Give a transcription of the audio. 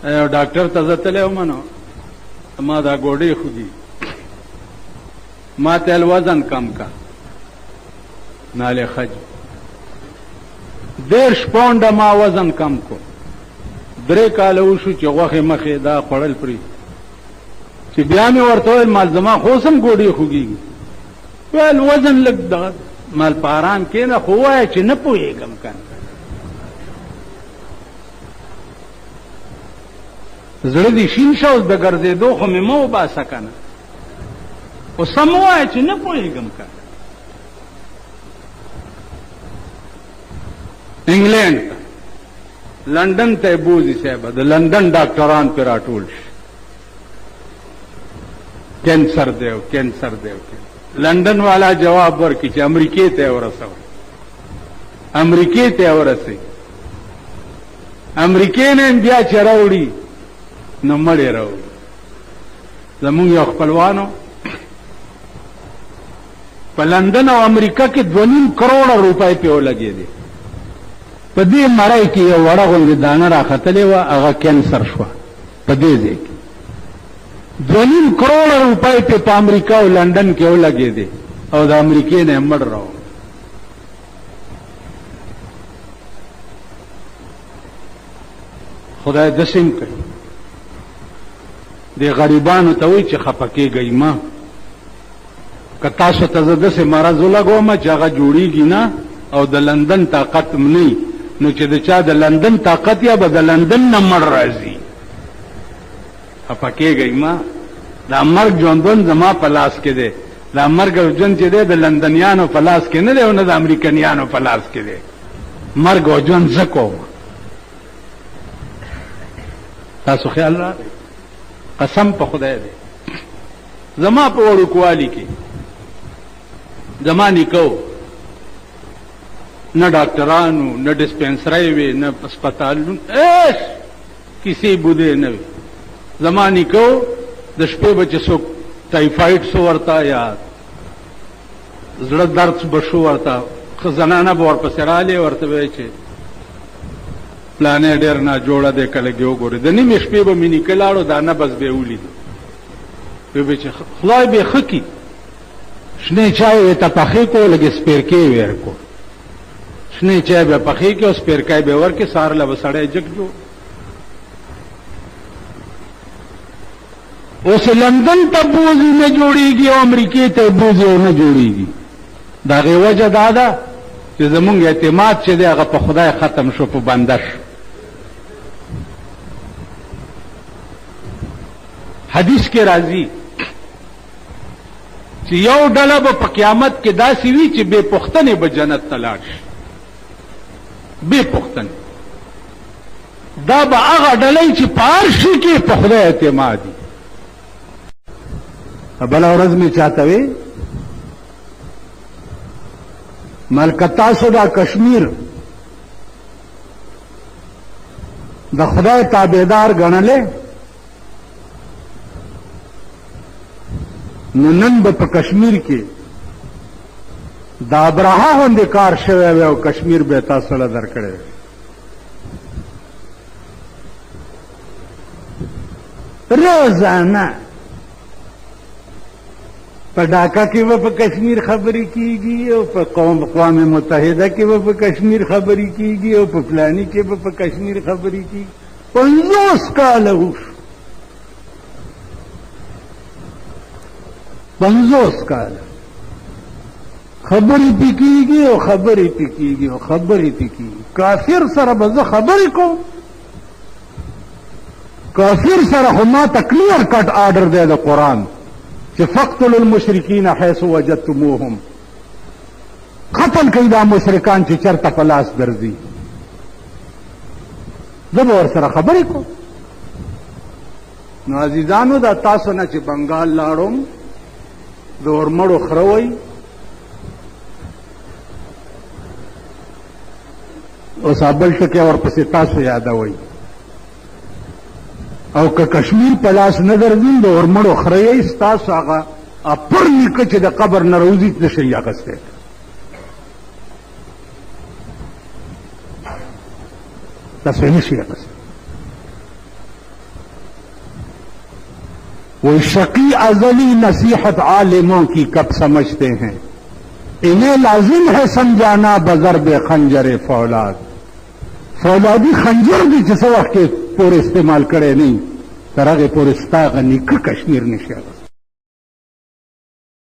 ډاکټر ته زه تللی وم نو ما دا ګوډې خودي ما ته وزن کم کا نالې خج 10 پاونډه ما وزن کم کو 3 کاله وشو چې غوښې مخې دا خوړل پرې چې بیا مې ورته وویل مال زما خو اوس هم ګوډې خوږېږي ویل وزن لږ دغه مال په ارام کښېنه خو ووایه چې نه پوهېږم که نه زړه دې شین شه اوس د ګرځېدو خو مې مه وباسه که نه اوس هم ووایه چې نه پوهېږم که انګلینډ ته لندن ته یې بوځي صاحبه د لندن ډاکټران پې راټول شي کینسر دی او کینسر دی لندن والا جواب ورکړي چې امریکې ته یې ورسوئ امریکې ته یې ورسوئ امریکې نه یې بیا چې راوړي نو مړې راوړي زمونږ یو خپلوانو په لندن او امریکا کې 2.5 کروڑه روپۍ پې ولګېدې په دې مړی کې یو وړه غوندې دانه راختلې وه هغه کینسر شوه په دې ځای کې 2.5 کروڑه روپۍ پې په امریکا او لندن کې ولګېدې او د امریکې نه یې مړ راوړ خدای داسې هم کوي دې غریبانو ته وایي چې خفه کېږئ مه که تاسو ته زه داسې مرض ولګوم چې هغه جوړېږي نه او د لندن طاقت م نه نو چې د چا د لندن طاقت یا به د لندن نه مړ راځي خفه کېږئ مه دا مرګ ژوندون زما په لاس کې دی دا مرګ او ژوند چې دی د لندنیانو په لاس کې نه دی او نه د امریکنیانو په لاس کې دی مرګ او ژوند زه کوم تاسو خیال راغی قسم په خدای دی زما په وړوکوالي کې زما نیکو نه ډاکټرانو نه ډسپنسرۍ وې نه هسپتالونه ایس کیسې بودې نه وې زما نیکو د شپې به چې څوک ټایفایډ سو ورته یا زړه درد به شو ورته ښه زنانه به ورپسې رالې ورته به چې پلانې ډېر ناجوړه دی که لږې وګورې د نیمې شپې به مې نیکه لاړو دا نبض به یې ولیدو وی به چې خدای به یې ښه کي شنې چای یې ته پخې کو لږې سپیرکې یې ویر کو شنې چای به پخې کړي او سپیرکای به ورکړي سهار له به سړی جګ جوړ اوس لندن ته بوځي نه جوړېږي او امریکې ته بوځي او نه جوړېږي د هغې وجه دا ده چې زمونږ اعتماد چې دی هغه په خدای ختم شو په بنده شو حدیث کې راځي چې یو ډله به په قیامت کې داسې وي چې بې پوښتنې به جنت ته لاړ شي بې پوښتنې دا به هغه ډله چې په هر شي کې په خدای اعتماد وي بله ورځ مې چاته وی ملکه تاسو دا کشمیر د خدای تابعدار ګڼلې نو نن به په کشمیر کې دا ابرهه غوندې کار شوی وی او کشمیر به تاسو له درکړی روزانه په ډاکا کې به په کشمیر خبرې کیږي او په اقوام متحده کې به په کشمیر خبرې کیږي او په فلاني کې به په کشمیر خبرې کیږي 50 کاله وشو 50 کاله خبرې پې کیږي او خبرې پې کیږي او خبرې پې کیږي کافر سره به زه خبرې کوم کافر سره خو ما ته کلیر کټ آرډر دی د قرآن چې فقتلوا المشرکین حیث وجدتموهم قتل کوي دا مشرکان چې چرته په لاس درځي زه به ورسره خبرې کوم نو عزیزانو دا تاسو نه چې بنګال لاړم د اورمړو خره وی اوس بل ټکی ورپسې تاسو یادوئ او که کشمیر په لاس نه درځي د اورمړو خره یې ستاسو هغه اپر نیکه چې د قبر نه راوځي نشئ اخیستی تاسو یې نشئ اخیستی वो शकी अजली नसीहत आलिमों की कब समझते हैं, इन्हें लाजिम है समझाना बज़र्ब खंजर फौलाद। फौलादी खंजर भी जिस वक्त के पूरे इस्तेमाल करे नहीं तरह के पूरे निक कश्मीर निशा